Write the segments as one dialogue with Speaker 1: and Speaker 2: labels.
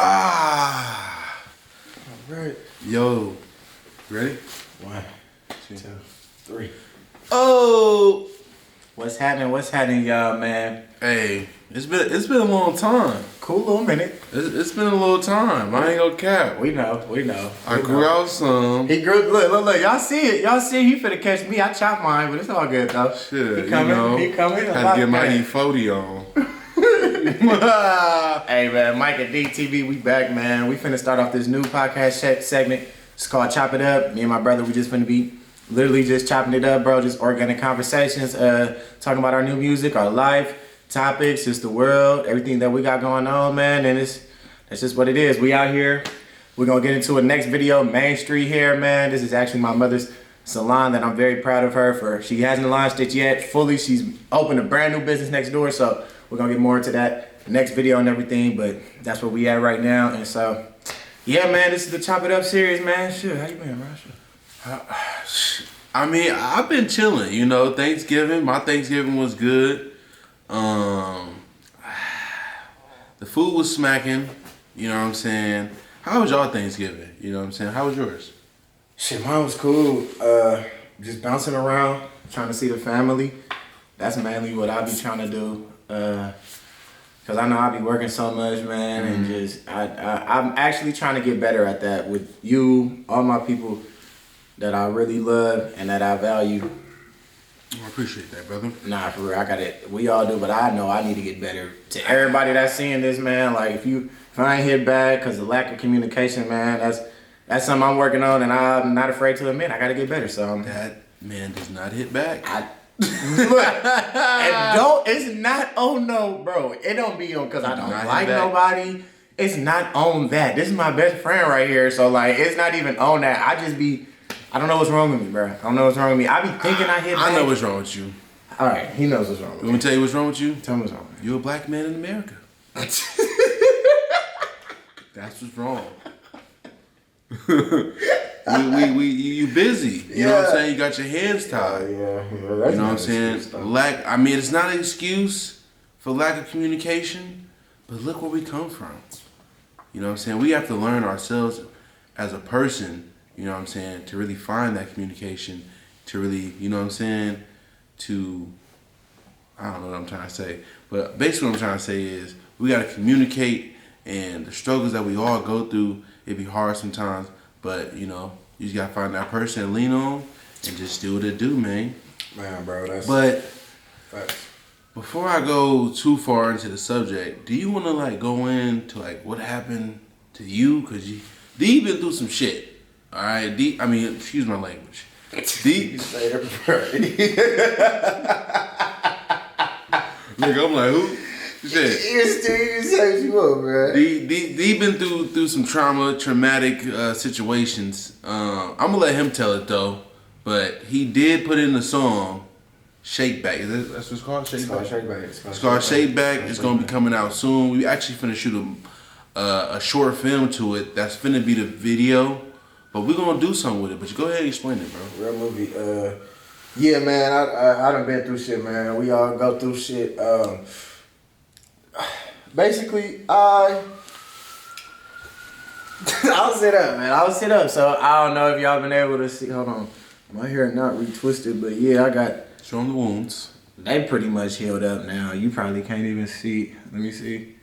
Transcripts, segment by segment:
Speaker 1: Ah.
Speaker 2: All right.
Speaker 1: Yo. Ready?
Speaker 2: 1, 2, 3.
Speaker 1: Oh.
Speaker 2: What's happening, y'all, man?
Speaker 1: Hey, it's been a long time.
Speaker 2: Cool little minute.
Speaker 1: It's been a little time. I ain't gonna cap.
Speaker 2: We know.
Speaker 1: I grew out some.
Speaker 2: He grew. Look. Y'all see it. He finna catch me. I chopped mine, but it's all good though.
Speaker 1: Shit,
Speaker 2: he coming.
Speaker 1: you know,
Speaker 2: He coming.
Speaker 1: Had to get my E40 on.
Speaker 2: Hey man, Mike and DTV, we back, man. We finna start off this new podcast segment. It's called Chop It Up. Me and my brother, we just finna be literally just chopping it up, bro. Just organic conversations, talking about our new music, our life, topics, just the world, everything that we got going on, man. And that's just what it is. We out here. We're gonna get into a next video, Main Street Hair, man. This is actually my mother's salon that I'm very proud of her for. She hasn't launched it yet fully. She's opened a brand new business next door, so we're gonna get more into that next video and everything, but that's where we at right now. And so, yeah, man, this is the Chop It Up series, man. Shit, how you been, bro?
Speaker 1: I mean, I've been chilling, you know. My Thanksgiving was good. The food was smacking, you know what I'm saying? How was y'all Thanksgiving? You know what I'm saying? How was yours?
Speaker 2: Shit, mine was cool. Just bouncing around, trying to see the family. That's mainly what I be trying to do. Cause I know I be working so much, man, and just I'm actually trying to get better at that with you, all my people that I really love and that I value.
Speaker 1: I appreciate that, brother.
Speaker 2: Nah, for real, I got it. We all do, but I know I need to get better. To everybody that's seeing this, man, like if I ain't hit back because of lack of communication, man, that's something I'm working on, and I'm not afraid to admit I got to get better. So
Speaker 1: that man does not hit back.
Speaker 2: Look, and it's not on no, bro. It don't be on because I don't like nobody. It's not on that. This is my best friend right here, so like it's not even on that. I don't know what's wrong with me, bro. I don't know what's wrong with me. I be thinking I hit back.
Speaker 1: I know what's wrong with you.
Speaker 2: All right, he knows what's wrong with me.
Speaker 1: Let me tell you what's wrong with you.
Speaker 2: Tell me what's wrong with me.
Speaker 1: You're a black man in America. That's what's wrong. You busy. You know what I'm saying? You got your hands tied.
Speaker 2: Yeah.
Speaker 1: You know what I'm saying? It's not an excuse for lack of communication, but look where we come from. You know what I'm saying? We have to learn ourselves as a person, you know what I'm saying, to really find that communication, to really, you know what I'm saying, I don't know what I'm trying to say, but basically what I'm trying to say is we got to communicate, and the struggles that we all go through, it be hard sometimes, but, you know, you just got to find that person to lean on and just do what it do, man.
Speaker 2: Man, bro, that's...
Speaker 1: But
Speaker 2: facts.
Speaker 1: Before I go too far into the subject, do you want to, like, go into, like, what happened to you? Because D been through some shit, all right? Excuse my language. D...
Speaker 2: You say it right.
Speaker 1: Look, I'm like, who? Shit.
Speaker 2: You say what you want, bro.
Speaker 1: D been through some traumatic situations. I'm gonna let him tell it though, but he did put in the song "Shake Back." That's what it's called. Shake Back. It's called Shake Back. It's gonna be coming out soon. We actually finna shoot a short film to it. That's finna be the video, but we're gonna do something with it. But you go ahead and explain it, bro.
Speaker 2: Real movie. Yeah, man. I done been through shit, man. We all go through shit. Basically, I'll sit up, man. I'll sit up. So I don't know if y'all been able to see. Hold on, my hair not retwisted, but yeah, I got.
Speaker 1: Show them the wounds.
Speaker 2: They pretty much healed up now. You probably can't even see. Let me see.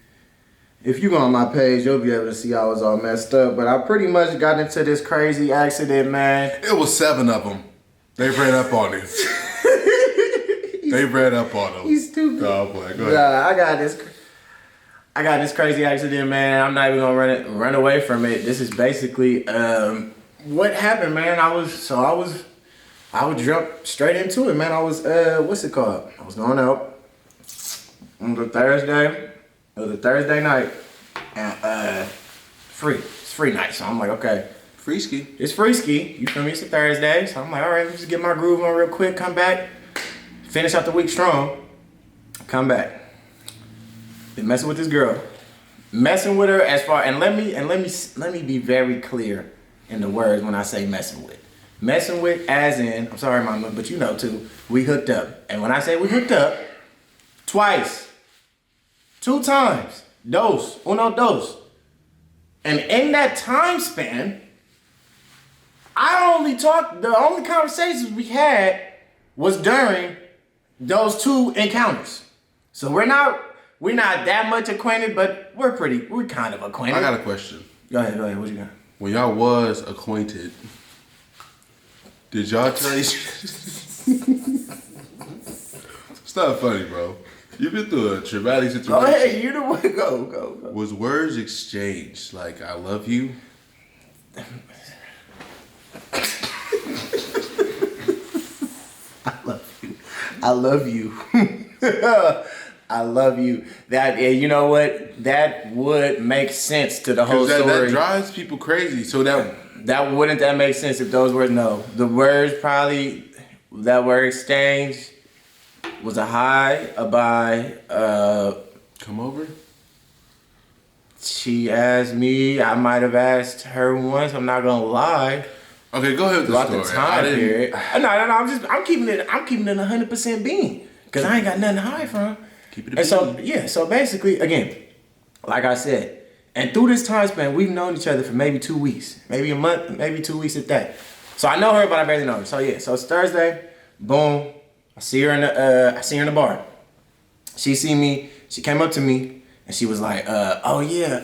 Speaker 2: If you go on my page, you'll be able to see I was all messed up. But I pretty much got into this crazy accident, man.
Speaker 1: It was 7 of them. They ran up on him. They ran up on him.
Speaker 2: He's stupid.
Speaker 1: Oh boy, go ahead.
Speaker 2: Nah, I got this crazy accident, man. I'm not even gonna run away from it. This is basically what happened, man. I would jump straight into it, man. I was what's it called? I was going out on the Thursday. It was a Thursday night, and it's free night. So I'm like, okay,
Speaker 1: Free ski.
Speaker 2: it's free ski. You feel me? It's a Thursday, so I'm like, all right, let's just get my groove on real quick. Come back, finish out the week strong. Come back. Been messing with this girl, messing with her and let me be very clear in the words when I say messing with as in, I'm sorry mama, but you know too, we hooked up. And when I say we hooked up, twice, 2 times, uno dos, And in that time span, the only conversations we had was during those two encounters. So we're not that much acquainted, but we're kind of acquainted.
Speaker 1: I got a question.
Speaker 2: Go ahead, what you got?
Speaker 1: When y'all was acquainted, did y'all tell each It's not funny, bro. You've been through a traumatic situation.
Speaker 2: Oh, hey, you the one. Go.
Speaker 1: Was words exchanged like "I love you"?
Speaker 2: I love you. I love you. That, you know what? That would make sense to the whole story.
Speaker 1: That drives people crazy. So
Speaker 2: that wouldn't make sense if those words, no. The words probably that were exchanged was a hi, a bye.
Speaker 1: Come over?
Speaker 2: She asked me. I might have asked her once. I'm not gonna lie.
Speaker 1: Okay, go ahead with the story.
Speaker 2: The time period. No. I'm keeping it 100% being, because I ain't got nothing to hide from.
Speaker 1: Keep it.
Speaker 2: And so basically, again, like I said, and through this time span, we've known each other for maybe 2 weeks, maybe a month, maybe 2 weeks at that. So I know her, but I barely know her. So yeah, so it's Thursday. Boom. I see her in the bar. She see me. She came up to me and she was like, "Oh yeah,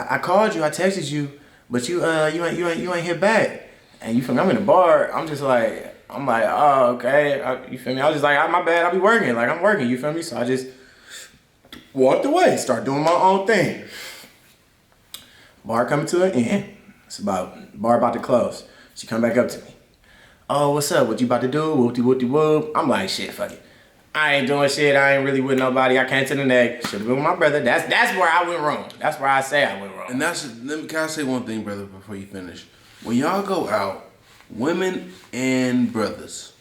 Speaker 2: I called you. I texted you, but you ain't hit back." And you feel me? I'm in the bar. I'm like, oh, okay. You feel me? I was just like, my bad. I be working. Like, I'm working. You feel me? So I just walked away. Start doing my own thing. Bar coming to an end. Bar about to close. She come back up to me. "Oh, what's up? What you about to do? Whoop-de-whoop-de-whoop." I'm like, shit, fuck it. I ain't doing shit. I ain't really with nobody. I came to the neck. Should have been with my brother. That's where I went wrong. That's where I say I went wrong.
Speaker 1: And can I say one thing, brother, before you finish? When y'all go out, women and brothers,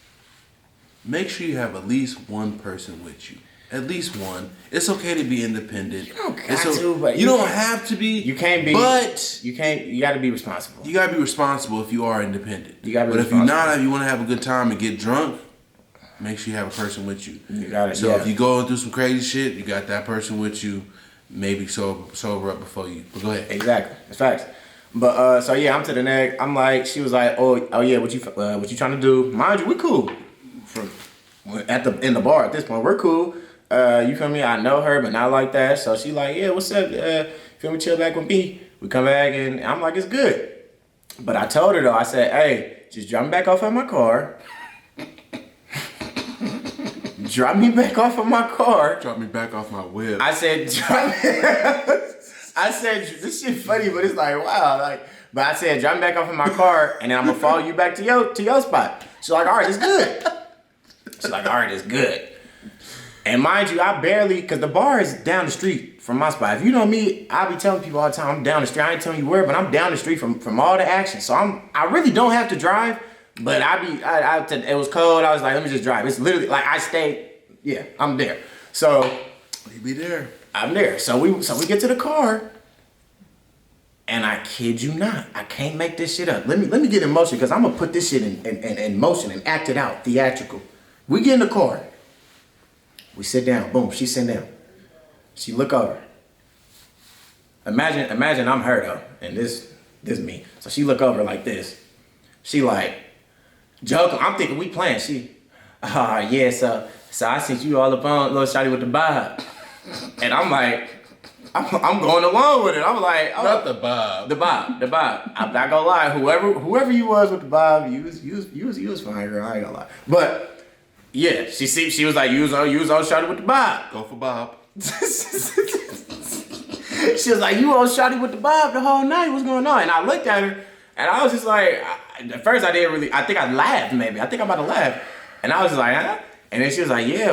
Speaker 1: make sure you have at least one person with you. At least one. It's okay to be independent.
Speaker 2: You don't got to, but
Speaker 1: you don't have to be.
Speaker 2: You can't be.
Speaker 1: But
Speaker 2: you got to be responsible.
Speaker 1: You got to be responsible if you are independent.
Speaker 2: You got to be
Speaker 1: But
Speaker 2: responsible.
Speaker 1: if you're not, if you want to have a good time and get drunk, make sure you have a person with you.
Speaker 2: You got it.
Speaker 1: So if you going through some crazy shit, you got that person with you. Maybe sober up before you. But go ahead.
Speaker 2: Exactly. It's facts. But so yeah, I'm to the neck. I'm like, she was like, oh yeah, what you trying to do? Mind you, we cool. In the bar at this point, we're cool. You feel me? I know her, but not like that. So she like, yeah, what's up? Feel me? Chill back with me. We come back and I'm like, it's good. But I told her though, I said, hey, just drop me back off at my car. Drop me back off of my car.
Speaker 1: Drop me back off my whip.
Speaker 2: I said, this shit funny, but it's like, wow. But I said, drop me back off of my car, and then I'm gonna follow you back to your spot. She's like, all right, it's good. She's like, all right, it's good. And mind you, I barely, because the bar is down the street from my spot. If you know me, I be telling people all the time, I'm down the street. I ain't telling you where, but I'm down the street from all the action. So I really don't have to drive. But it was cold. I was like, let me just drive. It's literally like I stayed. Yeah, I'm there. So
Speaker 1: you be there.
Speaker 2: I'm there. So we get to the car, and I kid you not, I can't make this shit up. Let me get in motion, because I'm gonna put this shit in motion and act it out, theatrical. We get in the car. We sit down. Boom. She sit down. She look over. Imagine I'm her though, and this me. So she look over like this. She like. Joking, I'm thinking we playing. She, yeah, so I sent you all up on little shawty with the bob. And I'm like, I'm going along with it. I'm like, oh,
Speaker 1: not the bob.
Speaker 2: The bob. I'm not gonna lie, whoever you was with the bob, you was fine, girl. I ain't gonna lie. But yeah, she was like, you was on shawty with the bob.
Speaker 1: Go for Bob.
Speaker 2: She was like, you on shawty with the bob the whole night. What's going on? And I looked at her, and I was just like. At first, I didn't really. I think I laughed. Maybe I think I'm about to laugh, and I was just like, huh? And then she was like, yeah,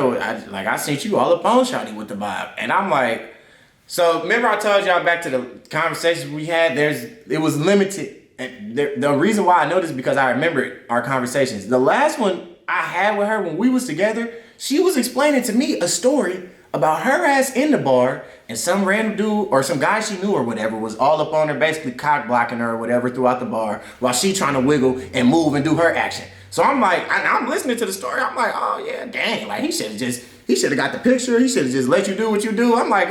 Speaker 2: I sent you all up on shawty with the bob, and I'm like, so remember I told y'all back to the conversations we had. It was limited, and the reason why I know this is because I remember our conversations. The last one I had with her when we was together, she was explaining to me a story about her ass in the bar, and some random dude or some guy she knew or whatever was all up on her, basically cock blocking her or whatever throughout the bar while she trying to wiggle and move and do her action. So I'm like, I'm listening to the story. I'm like, oh yeah, dang, like he should have got the picture. He should have just let you do what you do. I'm like,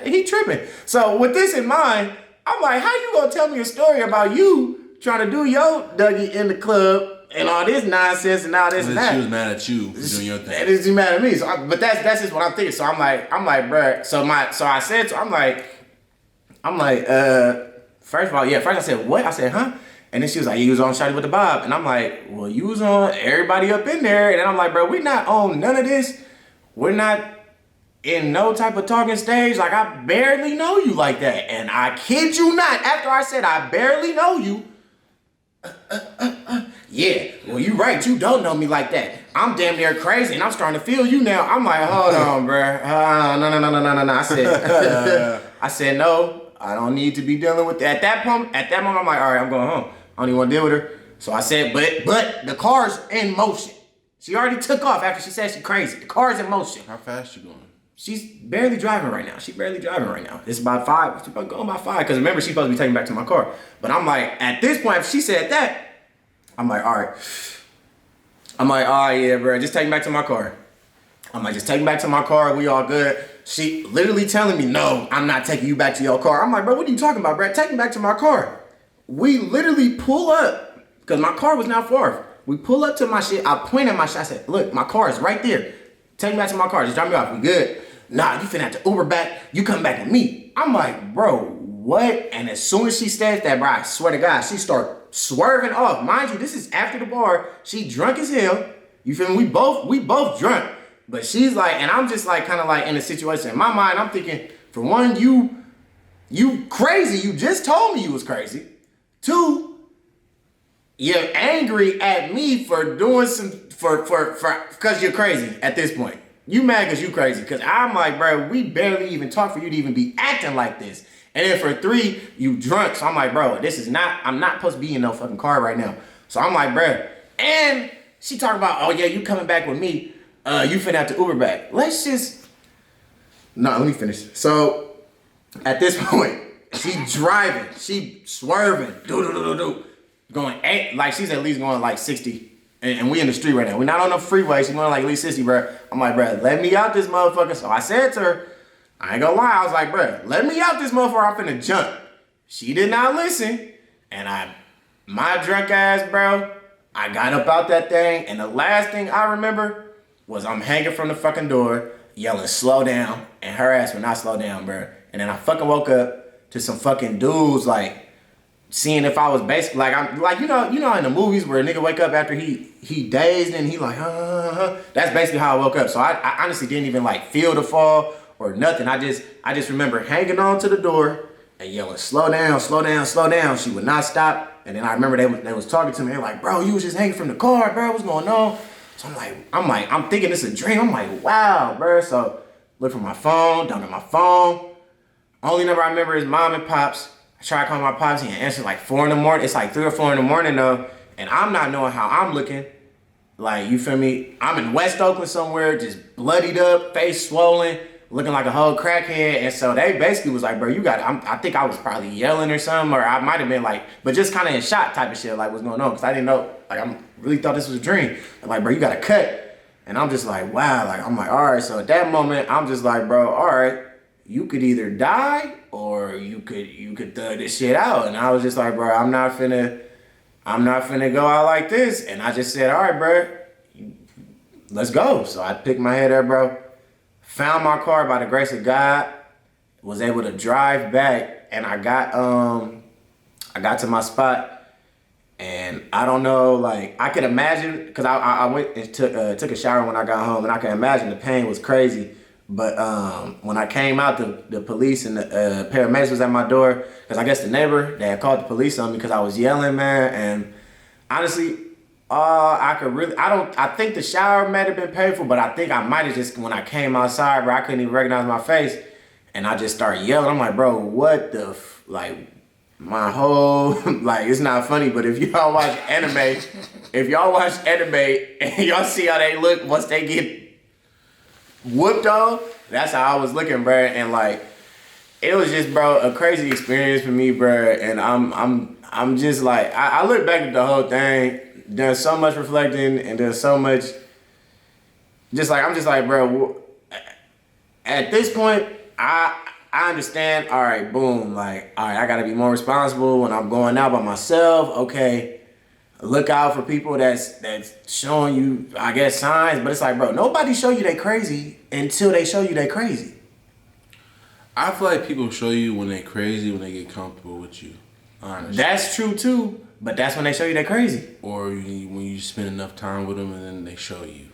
Speaker 2: he tripping. So with this in mind, I'm like, how you gonna tell me a story about you trying to do your Dougie in the club and all this nonsense and all this and that?
Speaker 1: She was mad at you for doing your thing.
Speaker 2: And she's mad at me. So, but that's just what I'm thinking. So I'm like, bruh. So I said, I'm like, first of all, yeah. First I said, what? I said, huh? And then she was like, you was on Shawty with the Bob. And I'm like, well, you was on everybody up in there. And then I'm like, bro, we not on none of this. We're not in no type of talking stage. Like, I barely know you like that. And I kid you not, after I said I barely know you, yeah, well, you right. You don't know me like that. I'm damn near crazy, and I'm starting to feel you now. I'm like, hold on, bro. No. I said, no, I don't need to be dealing with that. At that moment, I'm like, all right, I'm going home. I don't even want to deal with her. So I said, but the car's in motion. She already took off after she said she's crazy. The car's in motion.
Speaker 1: How fast you going?
Speaker 2: She's barely driving right now. It's about 5. She's about going by 5. Because remember, she's supposed to be taking me back to my car. But I'm like, at this point, if she said that, I'm like, all right. Yeah, bro, just take me back to my car. I'm like, just take me back to my car. We all good. She literally telling me, no, I'm not taking you back to your car. I'm like, bro, what are you talking about, bro? Take me back to my car. We literally pull up, because my car was not far. We pull up to my shit. I point at my shit. I said, look, my car is right there. Take me back to my car. Just drop me off. We good. Nah, you finna have to Uber back. You come back with me. I'm like, bro, what? And as soon as she said that, bro, I swear to God, she start swerving off. Mind you, this is after the bar. She drunk as hell. You feel me? We both drunk. But she's like, and I'm just like, kind of like in a situation. In my mind, I'm thinking, for one, you crazy. You just told me you was crazy. 2, you're angry at me for doing because you're crazy at this point. You mad because you crazy. Because I'm like, bro, we barely even talk for you to even be acting like this. And then for 3, you drunk. So I'm like, bro, I'm not supposed to be in no fucking car right now. So I'm like, bro. And she talking about, oh yeah, you coming back with me. You finna have to Uber back. Let me finish. So at this point, she driving, she swerving, going 8, like she's at least going like 60. And we in the street right now. We're not on the freeway. She's going like at least 60, bro. I'm like, bro, let me out this motherfucker. So I said to her, I ain't gonna lie. I was like, bro, let me out this motherfucker. I'm finna jump. She did not listen. And my drunk ass, bro, I got up out that thing. And the last thing I remember was I'm hanging from the fucking door, yelling, slow down. And her ass would not slow down, bro. And then I fucking woke up to some fucking dudes, like, seeing if I was basically like, I'm like, you know in the movies where a nigga wake up after he dazed and he like, that's basically how I woke up. So I honestly didn't even like feel the fall or nothing. I just remember hanging on to the door and yelling, slow down, slow down, slow down. She would not stop. And then I remember they was talking to me. They're like, bro, you was just hanging from the car, bro. What's going on? So I'm thinking it's a dream. I'm like, wow, bro. So look for my phone, down at my phone. Only number I remember is mom and pops. I tried calling my pops, he answered like 4 in the morning. It's like 3 or 4 in the morning though. And I'm not knowing how I'm looking. Like, you feel me? I'm in West Oakland somewhere, just bloodied up, face swollen, looking like a whole crackhead. And so they basically was like, bro, you got it. I think I was probably yelling or something, or I might have been like, but just kind of in shock type of shit, like what's going on. Cause I didn't know, like I really thought this was a dream. I'm like, bro, you got to cut. And I'm just like, wow. Like, I'm like, all right. So at that moment, I'm just like, bro, all right. You could either die or you could thug this shit out. And I was just like, bro, I'm not finna go out like this. And I just said, all right, bro, let's go. So I picked my head up, bro, found my car by the grace of God, was able to drive back, and I got to my spot. And I don't know, like, I could imagine, because I went and took a shower when I got home, and I can imagine the pain was crazy. But when I came out, the police and the paramedics was at my door, because I guess the neighbor, they had called the police on me because I was yelling, man. And honestly, I think the shower might have been painful, but I think I might have just, when I came outside, bro, I couldn't even recognize my face. And I just started yelling. I'm like, bro, what the, my whole, like, it's not funny, but if y'all watch anime, and y'all see how they look once they get whooped on, that's how I was looking, bro. And like, it was just, bro, a crazy experience for me, bro. And I'm just like, I look back at the whole thing, done so much reflecting and done so much. I'm just like, bro. At this point, I understand. All right, boom. Like, all right, I gotta be more responsible when I'm going out by myself. Okay, look out for people that's showing you, I guess, signs. But it's like, bro, nobody show you they crazy until they show you they crazy.
Speaker 1: I feel like people show you when they crazy when they get comfortable with you. Honestly.
Speaker 2: That's true too. But that's when they show you they crazy.
Speaker 1: Or when you spend enough time with them and then they show you.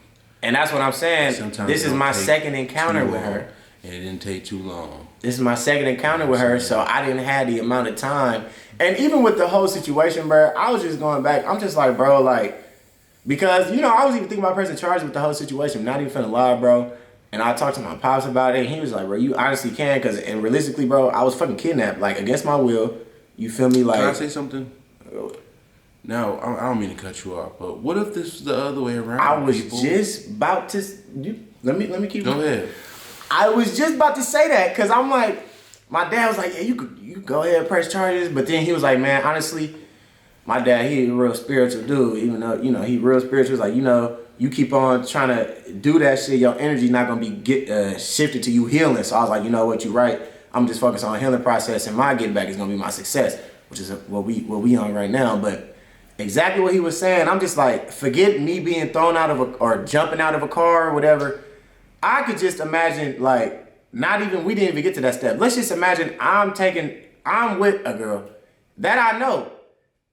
Speaker 2: And that's what I'm saying.
Speaker 1: Sometimes
Speaker 2: this is my second encounter with her.
Speaker 1: And it didn't take too long.
Speaker 2: This is my second encounter with her, so I didn't have the amount of time. And even with the whole situation, bro, I was just going back. I'm just like, bro, like, because, you know, I was even thinking about pressing charges with the whole situation. Not even finna lie, bro. And I talked to my pops about it, and he was like, bro, you honestly can, and realistically, bro, I was fucking kidnapped, like, against my will. You feel me? Like,
Speaker 1: can I say something? No, I don't mean to cut you off, but what if this was the other way around?
Speaker 2: I was just about to. Let me keep.
Speaker 1: Go ahead.
Speaker 2: I was just about to say that because I'm like, my dad was like, yeah, you go ahead and press charges, but then he was like, man, honestly, my dad, he a real spiritual dude, even though, you know, he real spiritual. He's like, you know, you keep on trying to do that shit, your energy not gonna be shifted to you healing. So I was like, you know what, you're right. I'm just focused on the healing process, and my get back is gonna be my success, which is what we on right now. But exactly what he was saying, I'm just like, forget me being thrown out of or jumping out of a car or whatever. I could just imagine, like, we didn't even get to that step. Let's just imagine I'm with a girl that I know,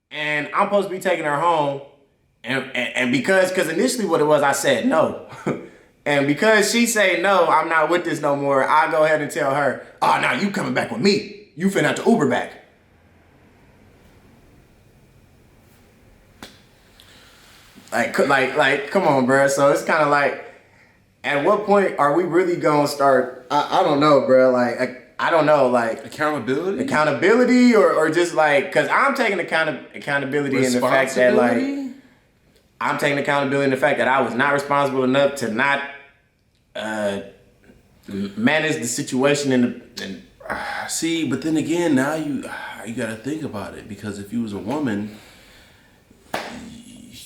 Speaker 2: and I'm supposed to be taking her home, and because initially what it was, I said no. And because she say no, I'm not with this no more, I go ahead and tell her, oh, no, you coming back with me. You finna have to Uber back. Like, come on, bro. So it's kind of like, at what point are we really gonna start? I don't know, bro. Like, I don't know, like accountability, or just like, cause I'm taking accountability in the fact that, like, I'm taking accountability in the fact that I was not responsible enough to not manage the situation and
Speaker 1: see. But then again, now you gotta think about it, because if you was a woman.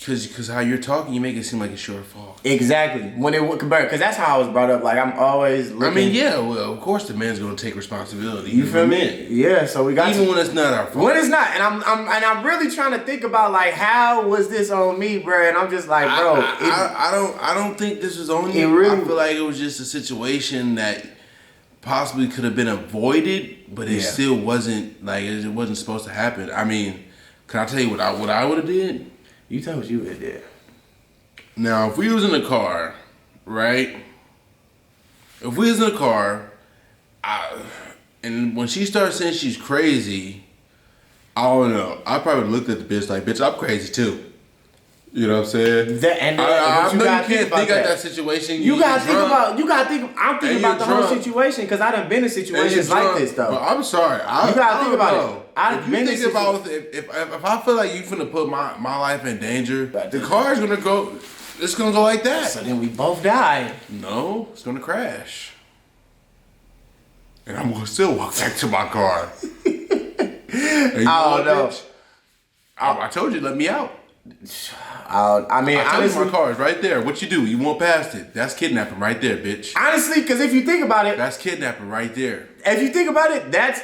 Speaker 1: Because how you're talking, you make it seem like it's your fault.
Speaker 2: Exactly. Because that's how I was brought up. Like, I'm always looking.
Speaker 1: I mean, yeah, well, of course the man's going to take responsibility.
Speaker 2: You feel me? Yeah, so we got
Speaker 1: even when it's not our fault.
Speaker 2: When it's not. And I'm really trying to think about, like, how was this on me, bro? And I'm just like, bro.
Speaker 1: I don't think this was on you. I feel like it was just a situation that possibly could have been avoided, but it still wasn't, like, it wasn't supposed to happen. I mean, can I tell you what I would have did?
Speaker 2: You tell what you would do.
Speaker 1: Now, if we was in a car, right? If we was in a car, and when she started saying she's crazy, I don't know. I probably looked at the bitch like, bitch, I'm crazy too. You know what I'm saying?
Speaker 2: I know you can't think
Speaker 1: about that situation.
Speaker 2: I'm thinking about the whole situation, because I done been in situations like this, though.
Speaker 1: But I'm sorry.
Speaker 2: You gotta think about it.
Speaker 1: If I feel like you finna put my life in danger, the car's gonna go. It's gonna go like that.
Speaker 2: So then we both die.
Speaker 1: No, it's gonna crash, and I'm gonna still walk back to my car.
Speaker 2: I don't know.
Speaker 1: I told you, let me out.
Speaker 2: I mean,
Speaker 1: I honestly, my car is right there. What you do? You went past it. That's kidnapping right there, bitch.
Speaker 2: Honestly, because if you think about it,
Speaker 1: that's kidnapping right there.
Speaker 2: If you think about it, that's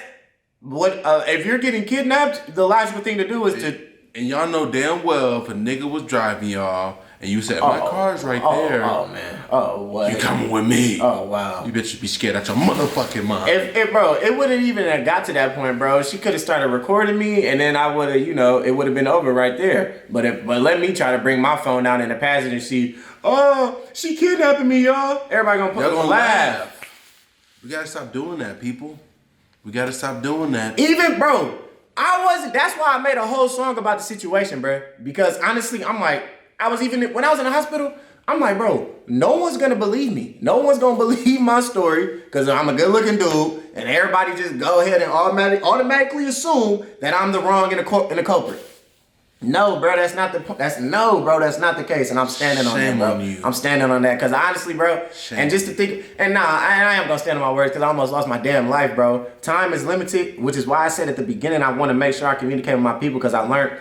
Speaker 2: what. If you're getting kidnapped, the logical thing to do is to.
Speaker 1: And y'all know damn well if a nigga was driving y'all and you said, my car's right there.
Speaker 2: Oh man. Oh what?
Speaker 1: You coming with me?
Speaker 2: Oh wow.
Speaker 1: You bitch should be scared out your motherfucking mind.
Speaker 2: If bro, it wouldn't even have got to that point, bro. She could have started recording me, and then I would have, it would have been over right there. But let me try to bring my phone down in the passenger seat. Oh, she kidnapping me, y'all. Everybody gonna laugh.
Speaker 1: We gotta stop doing that, people. We gotta stop doing that.
Speaker 2: Even bro, that's why I made a whole song about the situation, bro. Because honestly, I'm like, when I was in the hospital, I'm like, bro, no one's gonna believe me. No one's gonna believe my story because I'm a good looking dude, and everybody just go ahead and automatically assume that I'm the wrong and the culprit. No, bro, that's not the case, and I'm standing on that, bro. I'm standing on that because honestly, bro, and just to think, and I am gonna stand on my words because I almost lost my damn life, bro. Time is limited, which is why I said at the beginning I want to make sure I communicate with my people because I learned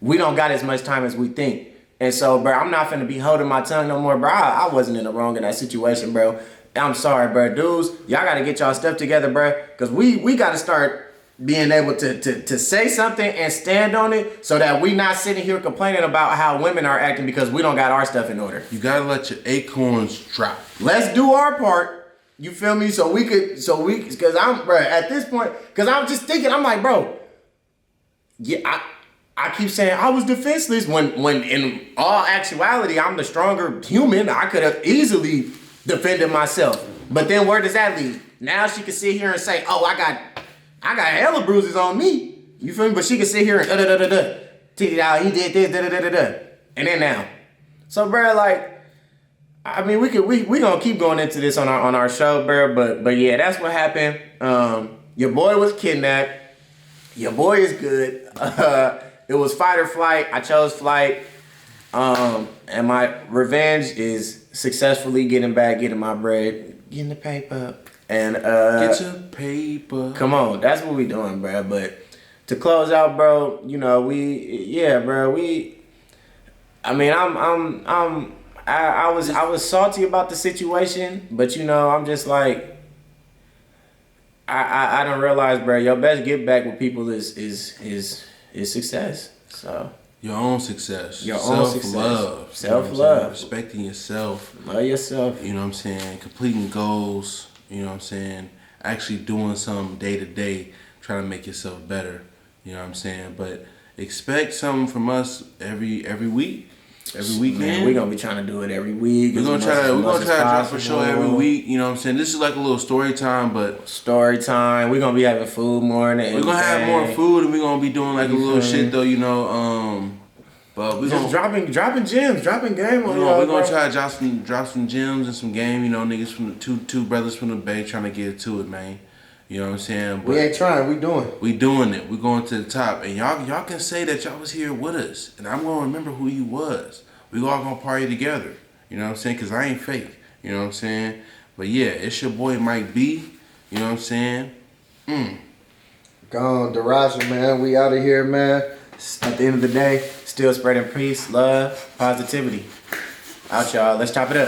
Speaker 2: we don't got as much time as we think. And so, bro, I'm not finna be holding my tongue no more, bro. I wasn't in the wrong in that situation, bro. I'm sorry, bro. Dudes, y'all gotta get y'all stuff together, bro. Cause we gotta start being able to say something and stand on it so that we not sitting here complaining about how women are acting because we don't got our stuff in order.
Speaker 1: You gotta let your acorns drop.
Speaker 2: Let's do our part. You feel me? Cause I'm, bro, at this point, cause I'm just thinking, I'm like, bro, yeah, I keep saying I was defenseless when in all actuality, I'm the stronger human. I could have easily defended myself. But then where does that lead? Now she can sit here and say, oh, I got hella bruises on me. You feel me? But she can sit here and titty out, he did this, and then now. So, bro, like, I mean, we gonna keep going into this on our show, bro. But yeah, that's what happened. Your boy was kidnapped. Your boy is good. It was fight or flight. I chose flight. And my revenge is successfully getting my bread, getting the paper. And
Speaker 1: get your paper.
Speaker 2: Come on, that's what we doing, bro. But to close out, bro, you know, I was salty about the situation, but you know, I'm just like, I don't realize, bro, your best give back with people is success. So
Speaker 1: your own success.
Speaker 2: Your own success.
Speaker 1: Self-love.
Speaker 2: Self-love.
Speaker 1: Respecting yourself.
Speaker 2: Love yourself.
Speaker 1: You know what I'm saying? Completing goals. You know what I'm saying? Actually doing something day to day, trying to make yourself better. You know what I'm saying? But expect something from us every week. Every week, man.
Speaker 2: We're gonna be trying to do it every week.
Speaker 1: We're gonna try to drop a show every week. You know what I'm saying? This is like a little story time, but
Speaker 2: story time. We're gonna be having food more than anything.
Speaker 1: We're gonna have more food, and we're gonna be doing like a little shit though. You know, but we're
Speaker 2: just
Speaker 1: gonna
Speaker 2: dropping gems, dropping game on
Speaker 1: y'all. We're gonna try to drop some gems and some game. You know, niggas from the two brothers from the Bay trying to get to it, man. You know what I'm saying? But
Speaker 2: we ain't trying. We doing.
Speaker 1: We doing it. We going to the top, and y'all can say that y'all was here with us, and I'm gonna remember who you was. We all gonna party together. You know what I'm saying? Cause I ain't fake. You know what I'm saying? But yeah, it's your boy Mike B. You know what I'm saying?
Speaker 3: Gone, Daraja, man. We out of here, man.
Speaker 2: At the end of the day, still spreading peace, love, positivity. Out, y'all. Let's chop it up.